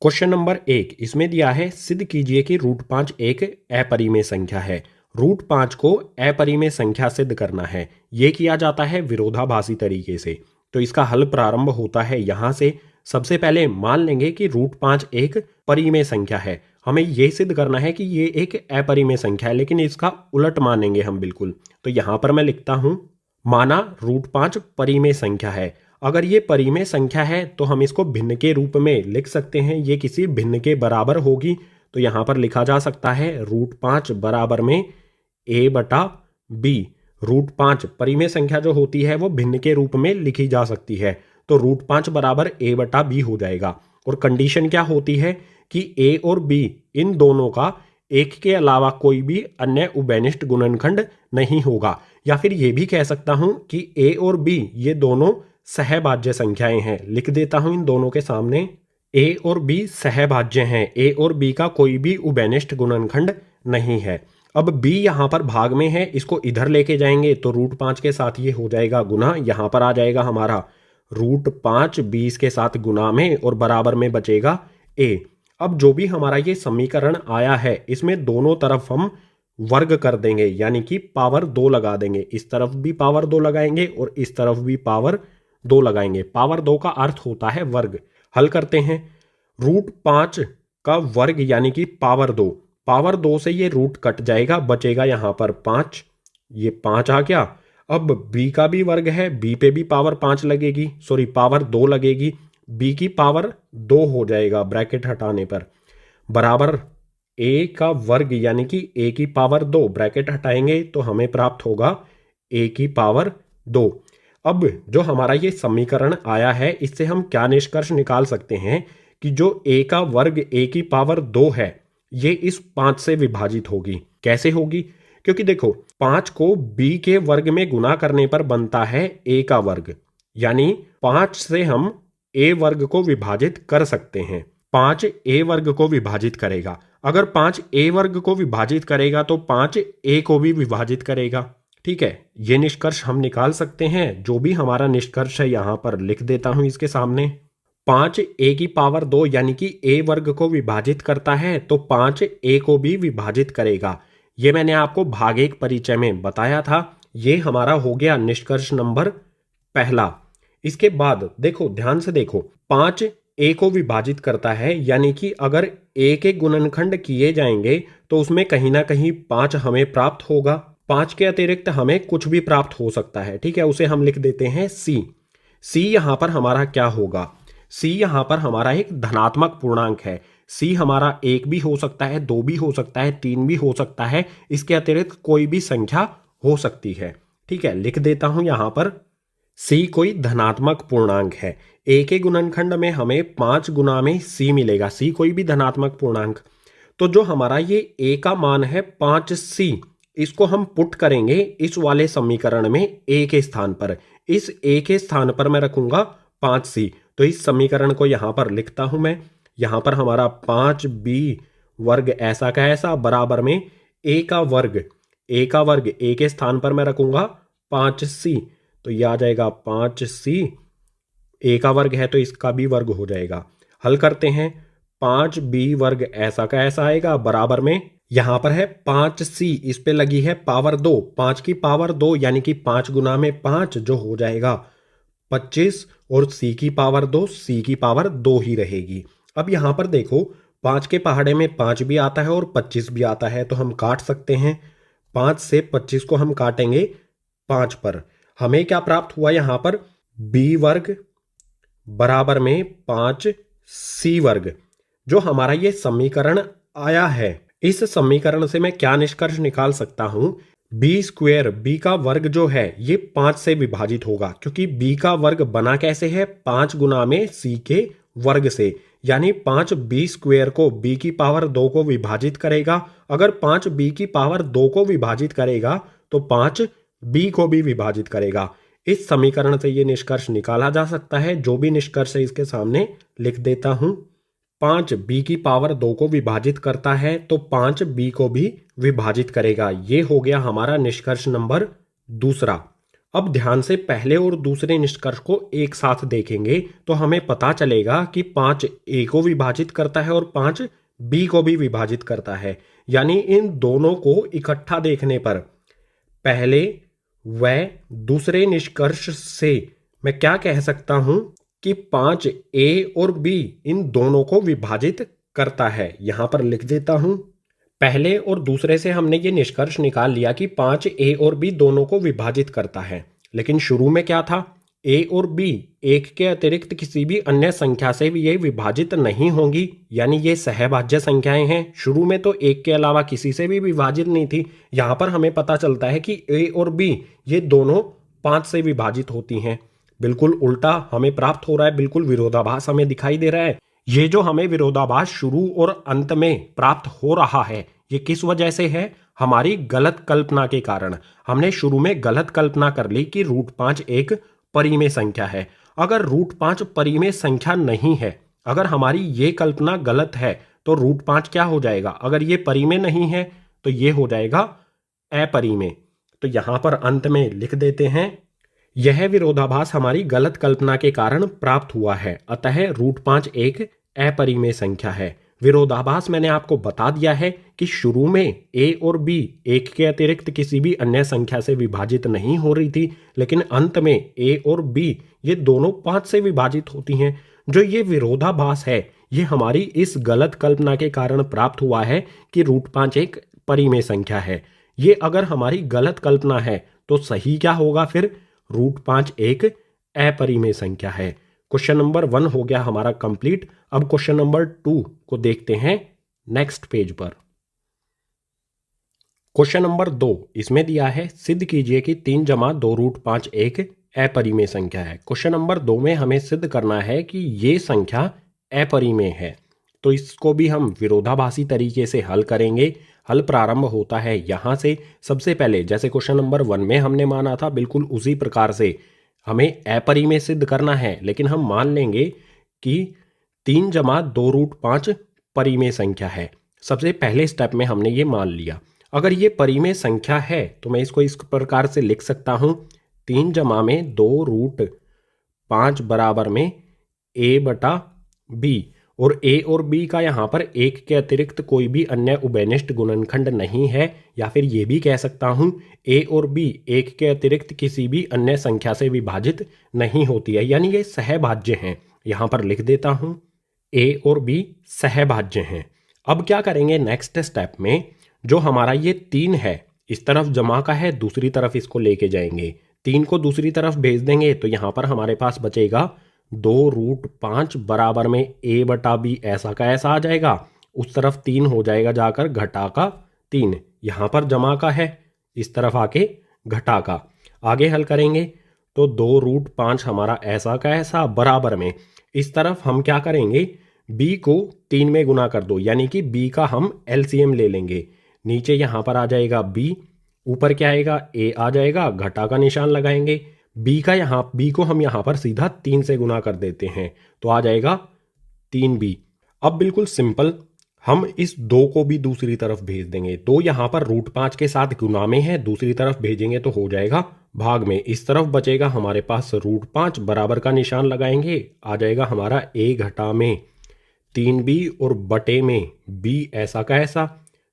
Question number 1 इसमें दिया है, सिद्ध कीजिए कि रूट 5 एक अपरिमेय संख्या है। रूट 5 को अपरिमेय संख्या सिद्ध करना है। ये किया जाता है विरोधाभासी तरीके से। तो इसका हल प्रारंभ होता है यहाँ से। सबसे पहले मान लेंगे कि रूट 5 एक परिमेय संख्या है। हमें ये सिद्ध करना है कि ये एक अपरिमेय संख्या है, लेकिन इसका उलट मानेंगे हम बिल्कुल। तो यहाँ पर मैं लिखता हूँ, माना रूट 5 परिमेय संख्या है। अगर ये परिमेय संख्या है तो हम इसको भिन्न के रूप में लिख सकते हैं। ये किसी भिन्न के बराबर होगी। तो यहाँ पर लिखा जा सकता है रूट 5 बराबर में a बटा b। रूट 5 परिमेय संख्या जो होती है वो भिन्न के रूप में लिखी जा सकती है। तो रूट 5 बराबर a बटा b हो जाएगा। और कंडीशन क्या होती है कि a और b इन दोनों का एक के अलावा कोई भी अन्य उभयनिष्ठ गुणनखंड नहीं होगा। या फिर ये भी कह सकता हूं कि a और b ये दोनों सहभाज्य संख्याएं हैं। लिख देता हूं इन दोनों के सामने, a और b सहभाज्य हैं। a और b का कोई भी उभयनिष्ठ गुणनखंड नहीं है। अब b यहाँ पर भाग में है, इसको इधर लेके जाएंगे तो रूट 5 के साथ ये हो जाएगा गुना। यहाँ पर आ जाएगा हमारा रूट 5 20 के साथ गुना में, और बराबर में बचेगा a। अब जो भी हमारा ये समीकरण आया है इसमें दोनों तरफ हम वर्ग कर देंगे, यानी कि पावर 2 लगा देंगे। इस तरफ भी पावर 2 लगाएंगे और इस तरफ भी पावर 2 लगाएंगे। पावर 2 का अर्थ होता है वर्ग। हल करते हैं। रूट 5 का वर्ग यानी कि पावर 2। पावर 2 से ये रूट कट जाएगा, बचेगा यहाँ पर 5। ये 5 आ गया। अब b का भी वर्ग है, b पे भी पावर 5 लगेगी, सॉरी पावर 2 लगेगी। b की पावर 2 हो जाएगा ब्रैकेट हटाने पर, बराबर a का वर्ग यानी कि a की पावर 2। ब्रैकेट हटाएंगे तो हमें प्राप्त होगा a की पावर 2। अब जो हमारा ये समीकरण आया है इससे हम क्या निष्कर्ष निकाल सकते हैं कि जो a का वर्ग a की पावर 2 है ये इस 5 से विभाजित होगी। कैसे होगी? क्योंकि देखो 5 को b के वर्ग में गुना करने पर बनता है a का वर्ग, यानी 5 से हम a वर्ग को विभाजित कर सकते हैं। 5 a वर्ग को विभाजित करेगा। अगर 5 a वर्ग को विभाजित करेगा तो 5 a को भी विभाजित करेगा। ठीक है, ये निष्कर्ष हम निकाल सकते हैं। जो भी हमारा निष्कर्ष है यहाँ पर लिख देता हूं इसके सामने। 5 a की पावर 2 यानी कि a वर्ग को विभाजित करता है तो 5 a को भी विभाजित करेगा। ये मैंने आपको भाग 1 परिचय में बताया था। ये हमारा हो गया निष्कर्ष नंबर पहला। इसके बाद देखो, ध्यान से देखो, 5 a को विभाजित करता है, यानी कि अगर a के गुणनखंड किए जाएंगे तो उसमें कहीं ना कहीं 5 हमें प्राप्त होगा। 5 के अतिरिक्त हमें कुछ भी प्राप्त हो सकता है। ठीक है, उसे हम लिख देते हैं c। c यहाँ पर हमारा क्या होगा? c यहाँ पर हमारा एक धनात्मक पूर्णांक है। c हमारा 1 भी हो सकता है, 2 भी हो सकता है, 3 भी हो सकता है। इसके अतिरिक्त कोई भी संख्या हो सकती है। ठीक है, लिख देता हूं यहाँ पर c कोई धनात्मक पूर्णांक है। a के गुणनखंड में हमें 5 गुना में c मिलेगा। c कोई भी धनात्मक पूर्णांक। तो जो हमारा ये a का मान है 5c, इसको हम पुट करेंगे इस वाले समीकरण में a के स्थान पर। इस a के स्थान पर मैं रखूंगा 5c। तो इस समीकरण को यहां पर लिखता हूं मैं। यहां पर हमारा 5b वर्ग ऐसा का ऐसा बराबर में a का वर्ग। a का वर्ग a के स्थान पर मैं रखूंगा 5c। तो यह आ जाएगा 5c। a का वर्ग है तो इसका भी वर्ग हो जाएगा। हल करते हैं। 5b वर्ग ऐसा का ऐसा आएगा, बराबर में यहां पर है 5c, इस पे लगी है पावर 2। 5 की पावर 2 यानी कि 5 गुना में 5 जो हो जाएगा 25, और c की पावर 2, c की पावर 2 ही रहेगी। अब यहां पर देखो 5 के पहाड़े में 5 भी आता है और 25 भी आता है, तो हम काट सकते हैं। 5 से 25 को हम काटेंगे 5 पर। हमें क्या प्राप्त हुआ? यहां पर b वर्ग बराबर में 5c वर्ग। जो हमारा ये समीकरण आया है, इस समीकरण से मैं क्या निष्कर्ष निकाल सकता हूं? b स्क्वायर, b का वर्ग जो है ये 5 से विभाजित होगा, क्योंकि b का वर्ग बना कैसे है? 5 गुना में c के वर्ग से, यानी 5 b स्क्वायर को b की पावर 2 को विभाजित करेगा। अगर 5 b की पावर 2 को विभाजित करेगा तो 5 b को भी विभाजित करेगा। इस समीकरण से ये निष्कर्ष निकाला जा सकता है। जो भी निष्कर्ष है इसके सामने लिख देता हूं। 5 b की पावर 2 को विभाजित करता है तो 5 b को भी विभाजित करेगा। ये हो गया हमारा निष्कर्ष नंबर दूसरा। अब ध्यान से पहले और दूसरे निष्कर्ष को एक साथ देखेंगे तो हमें पता चलेगा कि 5 ए को विभाजित करता है और 5 बी को भी विभाजित करता है। यानी इन दोनों को इकट्ठा देखने पर पहले व दूसरे निष्कर्ष से मैं क्या कह सकता हूं कि 5 ए और बी इन दोनों को विभाजित करता है। यहां पर लिख देता हूं। पहले और दूसरे से हमने ये निष्कर्ष निकाल लिया कि 5 ए और बी दोनों को विभाजित करता है। लेकिन शुरू में क्या था? ए और बी एक के अतिरिक्त किसी भी अन्य संख्या से भी ये विभाजित नहीं होंगी, यानी ये सहभाज्य संख्याएं हैं। शुरू में तो एक के अलावा किसी से भी विभाजित नहीं थी। यहां पर हमें पता चलता है कि ए और बी ये दोनों 5 से विभाजित होती हैं। बिल्कुल उल्टा हमें प्राप्त हो रहा है, बिल्कुल विरोधाभास हमें दिखाई दे रहा है। ये जो हमें विरोधाभास शुरू और अंत में प्राप्त हो रहा है, ये किस वजह से है? हमारी गलत कल्पना के कारण। हमने शुरू में गलत कल्पना कर ली कि √5 एक परिमेय संख्या है। अगर √5 परिमेय संख्या नहीं है, अगर हमारी ये कल्पना गलत है, तो √5 क्या हो जाएगा? अगर ये परिमेय नहीं है तो ये हो जाएगा अपरिमेय। तो यहां पर अंत में लिख देते हैं, यह विरोधाभास हमारी गलत कल्पना के कारण प्राप्त हुआ है, अतः √5 एक अपरिमेय संख्या है। विरोधाभास मैंने आपको बता दिया है कि शुरू में ए और बी एक के अतिरिक्त किसी भी अन्य संख्या से विभाजित नहीं हो रही थी, लेकिन अंत में ए और बी ये दोनों 5 से विभाजित होती हैं। जो ये विरोधाभास है, ये हमारी इस गलत कल्पना के कारण प्राप्त हुआ है कि √5 एक परिमेय संख्या है। ये अगर हमारी गलत कल्पना है तो सही क्या होगा फिर? √5 एक अपरिमेय संख्या है। क्वेश्चन नंबर 1 हो गया हमारा कंप्लीट। अब क्वेश्चन नंबर 2 को देखते हैं नेक्स्ट पेज पर। क्वेश्चन नंबर 2 इसमें दिया है, सिद्ध कीजिए कि 3 जमा 2 √5 एक अपरिमेय संख्या है। क्वेश्चन नंबर 2 में हमें सिद्ध करना है कि ये संख्या अपरिमेय है। तो इसको भी हम विरोधाभासी तरीके से हल करेंगे। हल प्रारंभ होता है यहाँ से। सबसे पहले जैसे क्वेश्चन नंबर 1 में हमने माना था, बिल्कुल उसी प्रकार से हमें अपरिमेय सिद्ध करना है, लेकिन हम मान लेंगे कि 3 जमा 2 √5 परिमेय संख्या है। सबसे पहले स्टेप में हमने ये मान लिया। अगर ये परिमेय संख्या है तो मैं इसको इस प्रकार से लिख सकता हूँ, 3 जमा में 2 √5 बराबर में a बटा b, और a और b का यहाँ पर एक के अतिरिक्त कोई भी अन्य उभयनिष्ठ गुणनखंड नहीं है। या फिर ये भी कह सकता हूँ a और b एक के अतिरिक्त किसी भी अन्य संख्या से विभाजित नहीं होती है, यानी ये सहभाज्य हैं। यहाँ पर लिख देता हूँ a और b सहभाज्य हैं। अब क्या करेंगे नेक्स्ट स्टेप में, जो हमारा ये 3 है इस तरफ जमा का है, दूसरी तरफ इसको लेके जाएंगे। 3 को दूसरी तरफ भेज देंगे तो यहाँ पर हमारे पास बचेगा 2 √5 बराबर में a बटा b, ऐसा का ऐसा आ जाएगा। उस तरफ 3 हो जाएगा जाकर घटा का 3, यहाँ पर जमा का है, इस तरफ आके घटा का। आगे हल करेंगे तो 2 √5 हमारा ऐसा का ऐसा बराबर में, इस तरफ हम क्या करेंगे, b को 3 में गुना कर दो, यानी कि b का हम LCM ले लेंगे। नीचे यहाँ पर आ जाएगा b, ऊपर क्या आएगा a आ जाएगा, घटा का निशान लगाएंगे। b को हम यहाँ पर सीधा 3 से गुना कर देते हैं तो आ जाएगा 3b। अब बिल्कुल सिंपल, हम इस 2 को भी दूसरी तरफ भेज देंगे। 2 यहाँ पर √5 के साथ गुना में है, दूसरी तरफ भेजेंगे तो हो जाएगा भाग में। इस तरफ बचेगा हमारे पास √5, बराबर का निशान लगाएंगे, आ जाएगा हमारा a घटा में 3b और बटे में b ऐसा का ऐसा।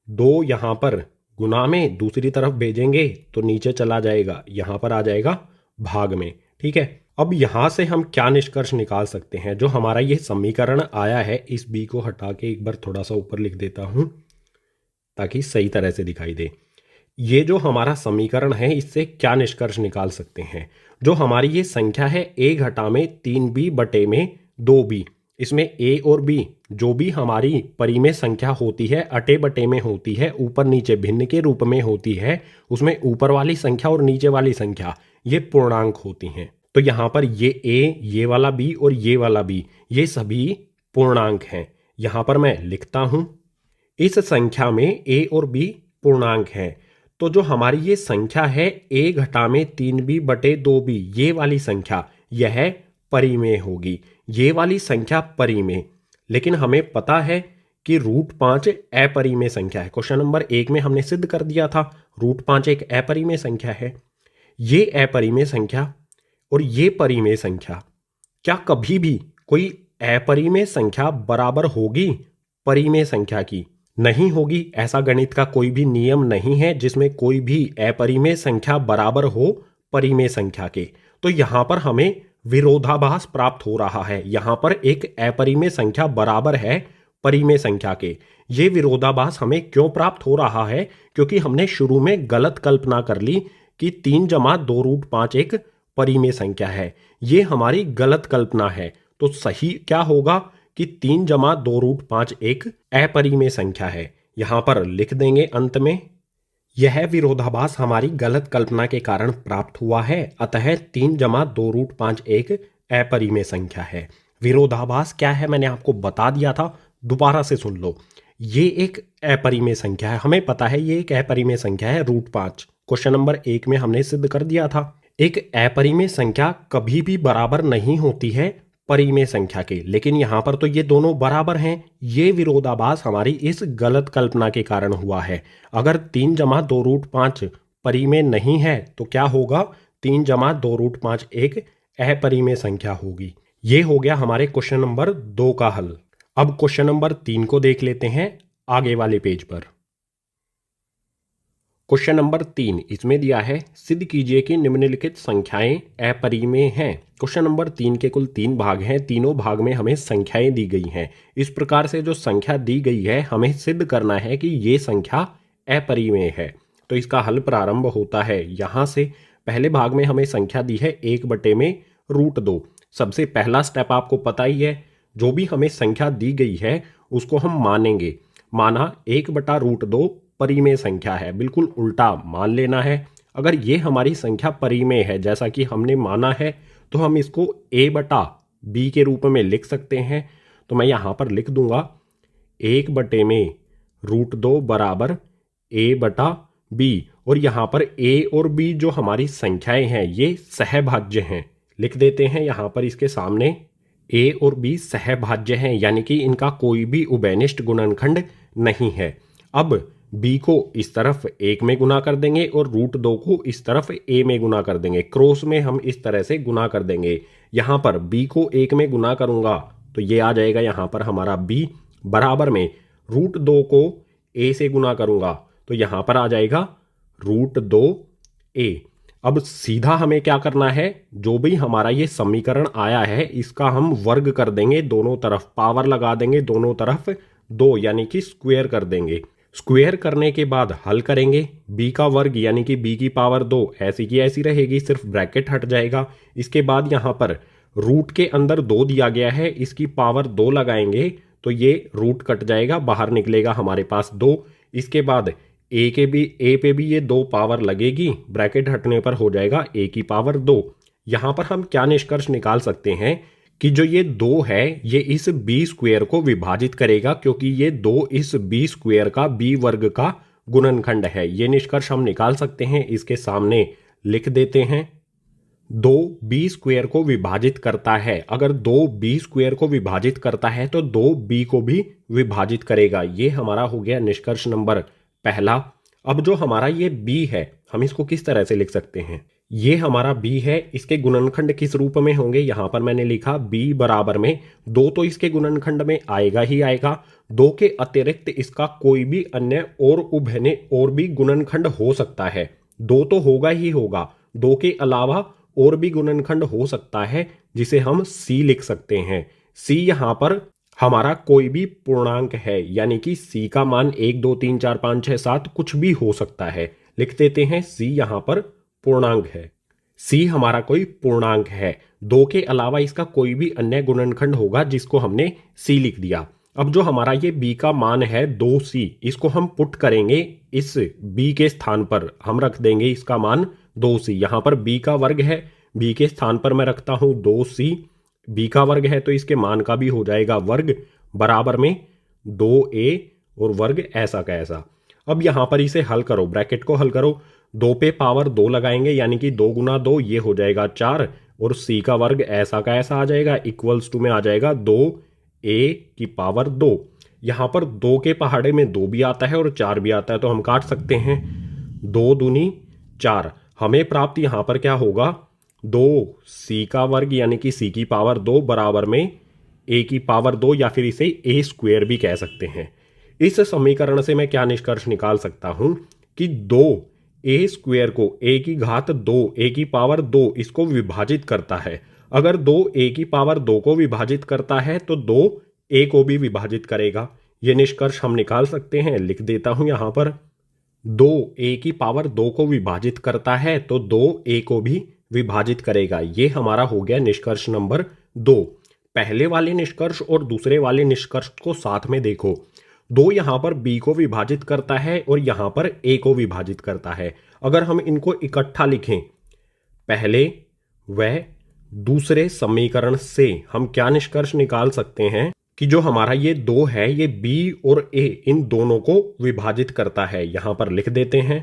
2 यहाँ पर गुना में दूसरी तरफ भेजेंगे तो नीचे चला जाएगा, यहाँ पर आ जाएगा भाग में। ठीक है, अब यहाँ से हम क्या निष्कर्ष निकाल सकते हैं? जो हमारा ये समीकरण आया है, इस b को हटा के एक बार थोड़ा सा ऊपर लिख देता हूँ ताकि सही तरह से दिखाई दे। ये जो हमारा समीकरण है, इससे क्या निष्कर्ष निकाल सकते हैं? जो हमारी ये संख्या है a घटा में 3b बटे में 2b, इसमें a और b जो भी हमारी परिमेय संख्या होती है, अटे बटे में होती है, ऊपर नीचे भिन्न के रूप में होती है, उसमें ऊपर वाली संख्या और नीचे वाली संख्या ये पूर्णांक होती हैं। तो यहाँ पर ये a, ये वाला b और ये वाला b, ये सभी पूर्णांक हैं। यहाँ पर मैं लिखता हूँ, इस संख्या में a और b पूर्णांक हैं। तो जो हमारी ये संख्या है a घटा में 3b बटे 2b, ये वाली संख्या यह परिमेय होगी। ये वाली संख्या परिमेय, लेकिन हमें पता है कि √5 अपरिमेय संख्या है। क्वेश्चन नंबर 1 में हमने सिद्ध कर दिया था √5 एक अपरिमेय संख्या है। ये अपरिमेय संख्या और ये परिमेय संख्या, क्या कभी भी कोई अपरिमेय संख्या बराबर होगी परिमेय संख्या की? नहीं होगी। ऐसा गणित का कोई भी नियम नहीं है जिसमें कोई भी अपरिमेय संख्या बराबर हो परिमेय संख्या के। तो यहां पर हमें विरोधाभास प्राप्त हो रहा है। यहां पर एक अपरिमेय संख्या बराबर है परिमेय संख्या के। ये विरोधाभास हमें क्यों प्राप्त हो रहा है? क्योंकि हमने शुरू में गलत कल्पना कर ली कि 3 जमा 2√5 एक परिमेय संख्या है। ये हमारी गलत कल्पना है। तो सही क्या होगा कि 3 जमा 2√5 एक अपरिमेय संख्या है। यहां पर लिख देंगे अंत में, यह विरोधाभास हमारी गलत कल्पना के कारण प्राप्त हुआ है, अतः 3 जमा 2√5 एक अपरिमेय संख्या है। विरोधाभास क्या है मैंने आपको बता दिया था, दोबारा से सुन लो। ये एक अपरिमेय संख्या है, हमें पता है ये एक अपरिमेय संख्या है √5। क्वेश्चन नंबर 1 में हमने सिद्ध कर दिया था। एक अपरिमेय संख्या कभी भी बराबर नहीं होती है परिमेय संख्या के, लेकिन यहां पर तो ये दोनों बराबर हैं। ये विरोधाभास हमारी इस गलत कल्पना के कारण हुआ है। अगर 3 जमा 2√5 परिमेय नहीं है तो क्या होगा? 3 जमा 2√5 एक अपरिमेय संख्या होगी। ये हो गया हमारे क्वेश्चन नंबर 2 का हल। अब क्वेश्चन नंबर 3 को देख लेते हैं आगे वाले पेज पर। क्वेश्चन नंबर 3 इसमें दिया है, सिद्ध कीजिए कि निम्नलिखित संख्याएं अपरिमेय हैं। क्वेश्चन नंबर 3 के कुल 3 भाग हैं, तीनों भाग में हमें संख्याएं दी गई हैं। इस प्रकार से जो संख्या दी गई है हमें सिद्ध करना है कि ये संख्या अपरिमेय है। तो इसका हल प्रारंभ होता है यहां से। पहले भाग में हमें संख्या दी है 1/√2। सबसे पहला स्टेप आपको पता ही है, जो भी हमें संख्या दी गई है उसको हम मानेंगे। माना 1/√2 परिमेय संख्या है, बिल्कुल उल्टा मान लेना है। अगर ये हमारी संख्या परिमेय है जैसा कि हमने माना है तो हम इसको a/b के रूप में लिख सकते हैं। तो मैं यहां पर लिख दूंगा 1/√2 बराबर a/b, और यहां पर a और b जो हमारी संख्याएं हैं ये सहभाज्य हैं। लिख देते हैं यहां पर इसके सामने a और b सहभाज्य हैं, यानी कि इनका कोई भी उभयनिष्ठ गुणनखंड नहीं है। अब b को इस तरफ 1 में गुना कर देंगे और √2 को इस तरफ a में गुना कर देंगे। क्रॉस में हम इस तरह से गुना कर देंगे। यहां पर b को 1 में गुना करूंगा तो ये आ जाएगा यहां पर हमारा b, बराबर में √2 को a से गुना करूंगा तो यहां पर आ जाएगा √2a। अब सीधा हमें क्या करना है, जो भी हमारा ये समीकरण आया है इसका हम वर्ग कर देंगे, दोनों तरफ पावर लगा देंगे, दोनों तरफ 2 यानी कि स्क्वायर कर देंगे। स्क्वायर करने के बाद हल करेंगे। b का वर्ग यानी कि b की पावर 2 ऐसी की ऐसी रहेगी, सिर्फ ब्रैकेट हट जाएगा। इसके बाद यहाँ पर रूट के अंदर 2 दिया गया है, इसकी पावर 2 लगाएंगे तो ये रूट कट जाएगा, बाहर निकलेगा हमारे पास 2। इसके बाद a पे भी ये 2 पावर लगेगी, ब्रैकेट हटने पर हो जाएगा a की पावर 2। यहाँ पर हम क्या निष्कर्ष निकाल सकते हैं कि जो ये 2 है ये इस b स्क्वायर को विभाजित करेगा, क्योंकि ये 2 इस b स्क्वायर का b वर्ग का गुणनखंड है। ये निष्कर्ष हम निकाल सकते हैं, इसके सामने लिख देते हैं। 2 b स्क्वायर को विभाजित करता है, अगर 2 b स्क्वायर को विभाजित करता है तो 2 b को भी विभाजित करेगा। ये हमारा हो गया निष्कर्ष नंबर पहला। अब जो हमारा ये b है हम इसको किस तरह से लिख सकते हैं? ये हमारा b है, इसके गुणनखंड किस रूप में होंगे? यहां पर मैंने लिखा b बराबर में 2 तो इसके गुणनखंड में आएगा ही आएगा, 2 के अतिरिक्त इसका कोई भी अन्य और उभयनिष्ठ और भी गुणनखंड हो सकता है। 2 तो होगा ही होगा, 2 के अलावा और भी गुणनखंड हो सकता है जिसे हम c लिख सकते हैं। c यहां पर हमारा कोई भी पूर्णांक है, यानी कि c का मान 1 2 3 4 5 6 7 कुछ भी हो सकता है। लिख देते हैं c यहां पर पूर्णांक है। c हमारा कोई पूर्णांक है, 2 के अलावा इसका कोई भी अन्य गुणनखंड होगा जिसको हमने c लिख दिया। अब जो हमारा ये b का मान है 2c, इसको हम पुट करेंगे इस b के स्थान पर, हम रख देंगे इसका मान 2c। यहाँ पर b का वर्ग है, b के स्थान पर मैं रखता हूँ 2c, b का वर्ग है तो इसके मान का भी हो जाएगा वर्ग, बराबर में 2a और वर्ग ऐसा का ऐसा। अब यहाँ पर इसे हल करो, ब्रैकेट को हल करो, 2 पे पावर 2 लगाएंगे यानी कि 2 गुना 2 ये हो जाएगा 4, और c का वर्ग ऐसा का ऐसा आ जाएगा, इक्वल्स टू में आ जाएगा 2a की पावर 2। यहाँ पर 2 के पहाड़े में 2 भी आता है और 4 भी आता है तो हम काट सकते हैं, 2 दूनी 4। हमें प्राप्त यहाँ पर क्या होगा, 2c का वर्ग यानी कि c की पावर 2 बराबर में a की पावर 2 या फिर इसे a स्क्वेयर भी कह सकते हैं। इस समीकरण से मैं क्या निष्कर्ष निकाल सकता हूं कि 2a स्क्वेयर को a की घात 2 a की पावर 2 इसको विभाजित करता है। अगर 2a की पावर 2 को विभाजित करता है तो 2a को भी विभाजित करेगा। ये निष्कर्ष हम निकाल सकते हैं। लिख देता हूं यहां पर, 2a की पावर 2 को विभाजित करता है तो 2a को भी विभाजित करेगा। ये हमारा हो गया निष्कर्ष नंबर 2। पहले वाले निष्कर्ष और दूसरे वाले निष्कर्ष को साथ में देखो। 2 यहां पर b को विभाजित करता है और यहां पर a को विभाजित करता है। अगर हम इनको इकट्ठा लिखें पहले व दूसरे समीकरण से, हम क्या निष्कर्ष निकाल सकते हैं कि जो हमारा ये 2 है ये b और a इन दोनों को विभाजित करता है। यहां पर लिख देते हैं।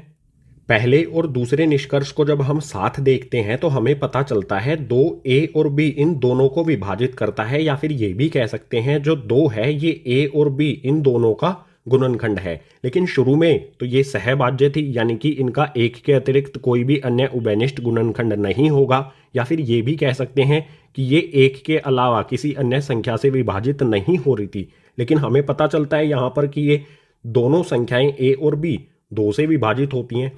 पहले और दूसरे निष्कर्ष को जब हम साथ देखते हैं तो हमें पता चलता है 2a और b इन दोनों को विभाजित करता है, या फिर ये भी कह सकते हैं जो 2 है ये a और b इन दोनों का गुणनखंड है। लेकिन शुरू में तो ये सहभाज्य थी, यानी कि इनका एक के अतिरिक्त कोई भी अन्य उभयनिष्ठ गुणनखंड नहीं होगा। या फिर ये भी कह सकते हैं कि ये एक के अलावा किसी अन्य संख्या से विभाजित नहीं हो रही थी। लेकिन हमें पता चलता है यहाँ पर कि ये दोनों संख्याएं a और b 2 से विभाजित होती हैं।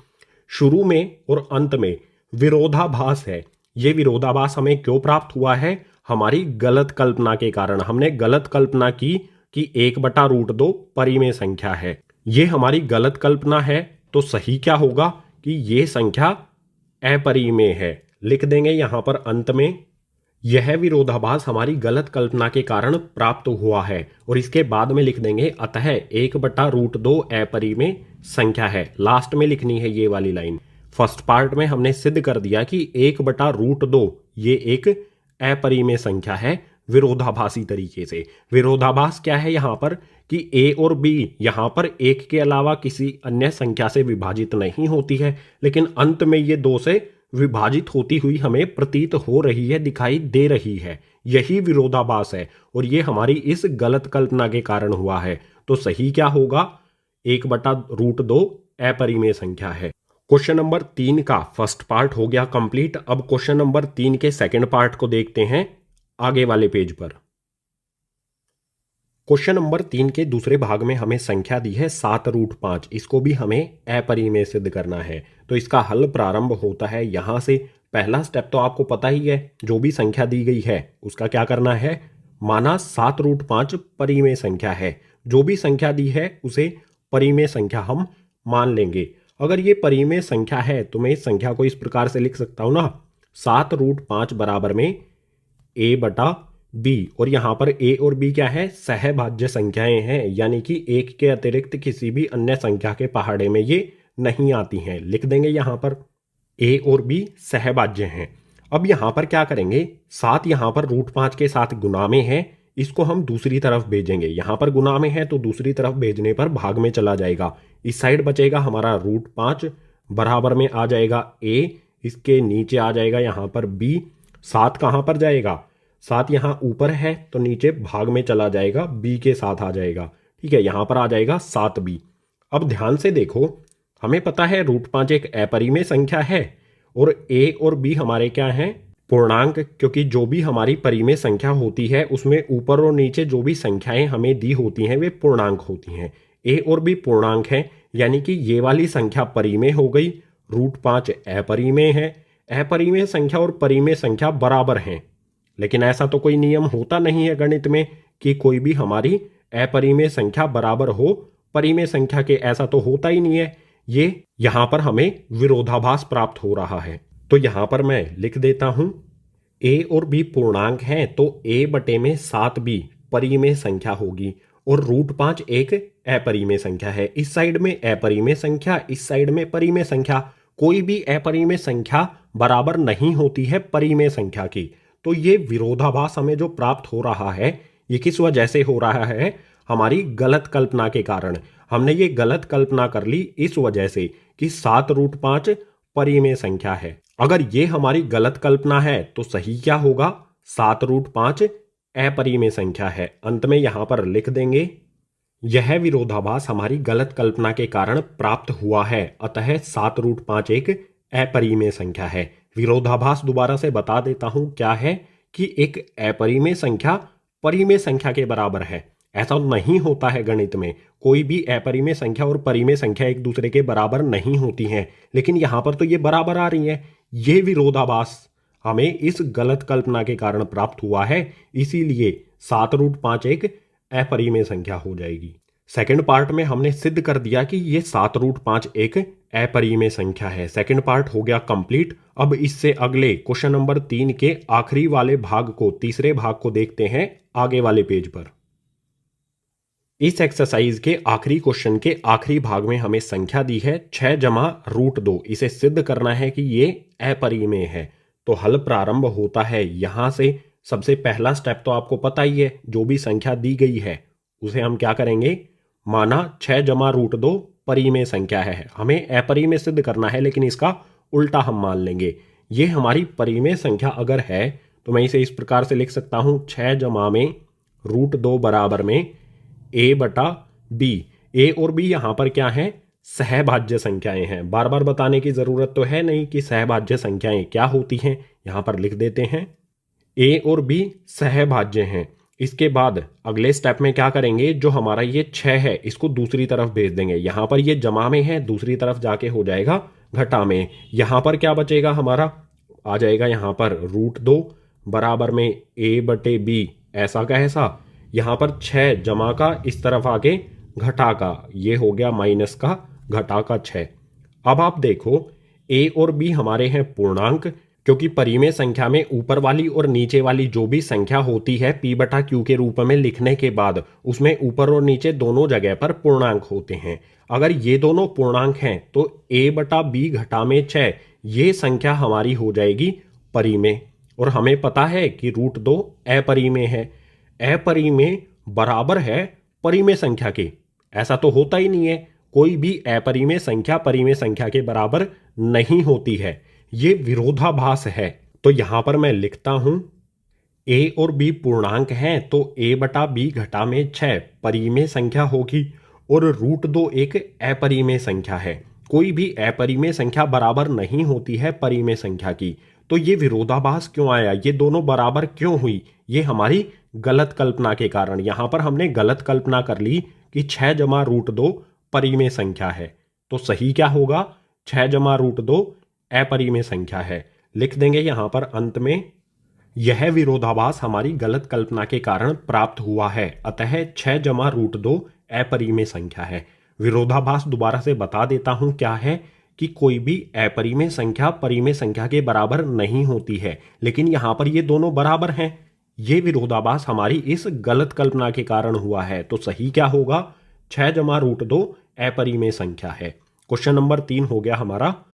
शुरू में और अंत में विरोधाभास है। ये विरोधाभास हमें क्यों प्राप्त हुआ है? हमारी गलत कल्पना के कारण। हमने गलत कल्पना की कि 1/√2 परिमेय संख्या है। ये हमारी गलत कल्पना है। तो सही क्या होगा कि ये संख्या अपरिमेय है। लिख देंगे यहां पर अंत में, यह विरोधाभास हमारी गलत कल्पना के कारण प्राप्त हुआ है। और इसके बाद में लिख देंगे अतः 1/√2 अपरिमेय संख्या है। लास्ट में लिखनी है ये वाली लाइन। फर्स्ट पार्ट में हमने सिद्ध कर दिया कि 1/√2 ये एक अपरिमेय संख्या है विरोधाभासी तरीके से। विरोधाभास क्या है यहाँ पर कि a और b यहाँ पर एक के अलावा किसी अन्य संख्या से विभाजित नहीं होती है, लेकिन अंत में ये 2 से विभाजित होती हुई हमें प्रतीत हो रही है, दिखाई दे रही है। यही विरोधाभास है और ये हमारी इस गलत कल्पना के कारण हुआ है। तो सही क्या होगा? 1/√2 अपरिमेय संख्या है। क्वेश्चन नंबर 3 का फर्स्ट पार्ट हो गया कंप्लीट। अब क्वेश्चन नंबर 3 के सेकंड पार्ट को देखते हैं आगे वाले पेज पर। क्वेश्चन नंबर 3 के दूसरे भाग में हमें संख्या दी है 7√5। इसको भी हमें अपरिमेय सिद्ध करना है। तो इसका हल प्रारंभ होता है यहां से। पहला स्टेप तो आपको पता ही है, जो भी संख्या दी गई है उसका क्या करना है, माना 7√5 परिमेय संख्या है। जो भी संख्या दी है उसे परिमेय संख्या हम मान लेंगे। अगर ये परिमेय संख्या है तो मैं इस संख्या को इस प्रकार से लिख सकता हूं ना, 7√5 बराबर में a/b। और यहां पर a और b क्या है, सहभाज्य संख्याएं हैं, यानी कि एक के अतिरिक्त किसी भी अन्य संख्या के पहाड़े में ये नहीं आती हैं। लिख देंगे यहां पर a और b सहभाज्य हैं। अब यहां पर क्या करेंगे, 7 यहां पर √5 के साथ गुणा में है, इसको हम दूसरी तरफ भेजेंगे। यहां पर गुणा में है तो दूसरी तरफ भेजने पर भाग में चला जाएगा। इस साइड बचेगा हमारा √5, बराबर में आ जाएगा a, इसके नीचे आ जाएगा यहां पर b। 7 कहां पर जाएगा, 7 यहां ऊपर है तो नीचे भाग में चला जाएगा, b के साथ आ जाएगा। ठीक है, यहां पर आ जाएगा 7b। अब ध्यान से देखो, हमें पता है √5 एक अपरिमेय संख्या है और a और b हमारे क्या हैं, पूर्णांक। क्योंकि जो भी हमारी परिमेय संख्या होती है उसमें ऊपर और नीचे जो भी संख्याएं हमें दी होती हैं वे पूर्णांक होती हैं। a और b पूर्णांक हैं, यानी कि ये वाली संख्या परिमेय हो गई, √5 अपरिमेय है। अपरिमेय संख्या और परिमेय संख्या बराबर हैं, लेकिन ऐसा तो कोई नियम होता नहीं है गणित में कि कोई भी हमारी अपरिमेय संख्या बराबर हो परिमेय संख्या के। ऐसा तो होता ही नहीं है। ये यहां पर हमें विरोधाभास प्राप्त हो रहा है। तो यहां पर मैं लिख देता हूं, a और b पूर्णांक हैं तो a/7b परिमेय संख्या होगी और √5 एक अपरिमेय संख्या है। इस साइड में अपरिमेय संख्या, इस साइड में परिमेय संख्या। कोई भी अपरिमेय संख्या बराबर नहीं होती है परिमेय संख्या की। तो ये विरोधाभास हमें जो प्राप्त हो रहा है ये किस वजह से हो रहा है, हमारी गलत कल्पना के कारण। हमने ये गलत कल्पना कर ली इस वजह से कि 7√5 परिमेय संख्या है। अगर ये हमारी गलत कल्पना है तो सही क्या होगा, 7√5 अपरिमेय संख्या है। अंत में यहां पर लिख देंगे, यह विरोधाभास हमारी गलत कल्पना के कारण प्राप्त हुआ है, अतः 7√5 एक अपरिमेय संख्या है। विरोधाभास दोबारा से बता देता हूं क्या है कि एक अपरिमेय संख्या परिमेय संख्या के बराबर है। ऐसा नहीं होता है गणित में, कोई भी अपरिमेय संख्या और परिमेय संख्या एक दूसरे के बराबर नहीं होती हैं, लेकिन यहां पर तो ये बराबर आ रही हैं। ये विरोधाभास हमें इस गलत कल्पना के कारण प्राप्त हुआ है, इसीलिए 7√5 एक अपरिमेय संख्या हो जाएगी। सेकंड पार्ट में हमने सिद्ध कर दिया कि ये 7√5 एक अपरिमेय संख्या है। सेकंड पार्ट हो गया कंप्लीट। अब इससे अगले क्वेश्चन नंबर 3 के आखिरी वाले भाग को, तीसरे भाग को देखते हैं आगे वाले पेज पर। इस एक्सरसाइज के आखिरी क्वेश्चन के आखिरी भाग में हमें संख्या दी है 6 + इसे सिद्ध करना है कि ये अपरिमेय है। तो हल प्रारंभ होता है यहां से। सबसे पहला स्टेप तो आपको पता ही है, जो भी संख्या दी गई है उसे हम क्या करेंगे, माना 6 + परिमेय संख्या है। हमें अपरिमेय सिद्ध करना है, लेकिन इसका उल्टा हम मान लेंगे। ये हमारी परिमेय संख्या अगर है तो मैं इसे इस प्रकार से लिख सकता हूं, 6 बराबर में a/b। a और b यहां पर क्या है, सहभाज्य संख्याएं हैं। बार बार बताने की जरूरत तो है नहीं कि सहभाज्य संख्याएं क्या होती हैं, यहां पर लिख देते हैं। a और b सहभाज्य हैं। इसके बाद अगले स्टेप में क्या करेंगे, जो हमारा ये 6 है इसको दूसरी तरफ भेज देंगे। यहां पर ये जमा में है, दूसरी तरफ जाके हो जाएगा घटा में। यहां पर क्या बचेगा, हमारा आ जाएगा यहां पर √2 बराबर में a/b, ऐसा का ऐसा। यहां पर 6 जमा का इस तरफ आके घटा का, ये हो गया माइनस का घटा का 6। अब आप देखो a और b हमारे हैं पूर्णांक, क्योंकि परिमेय संख्या में ऊपर वाली और नीचे वाली जो भी संख्या होती है p/q के रूप में लिखने के बाद उसमें ऊपर और नीचे दोनों जगह पर पूर्णांक होते हैं। अगर ये दोनों पूर्णांक हैं तो a/b घटा में 6 ये संख्या हमारी हो जाएगी परिमेय। और हमें पता है कि √2 अपरिमेय है। अपरिमेय बराबर है परिमेय संख्या के, ऐसा तो होता ही नहीं है। कोई भी अपरिमेय संख्या परिमेय संख्या के बराबर नहीं होती है, ये विरोधाभास है। तो यहां पर मैं लिखता हूं a और b पूर्णांक हैं तो a/b घटा में 6 परिमेय संख्या होगी, और √2 एक अपरिमेय संख्या है। कोई भी अपरिमेय संख्या बराबर नहीं होती है परिमेय संख्या की। तो ये विरोधाभास क्यों आया, ये दोनों बराबर क्यों हुई, ये हमारी गलत कल्पना के कारण। यहां पर हमने गलत कल्पना कर ली कि 6 जमा √2 परिमेय संख्या है। तो सही क्या होगा, 6 जमा √2 अपरिमेय संख्या है। लिख देंगे यहां पर अंत में, यह विरोधाभास हमारी गलत कल्पना के कारण प्राप्त हुआ है, अतः 6 जमा √2 अपरिमेय संख्या है। विरोधाभास दोबारा से बता देता हूं क्या है, कि कोई भी अपरिमेय संख्या परिमेय संख्या के बराबर नहीं होती है, लेकिन यहां पर ये दोनों बराबर हैं। ये विरोधाभास हमारी इस गलत कल्पना के कारण हुआ है। तो सही क्या होगा, 6 जमा √2 अपरिमेय संख्या है। क्वेश्चन नंबर 3 हो गया हमारा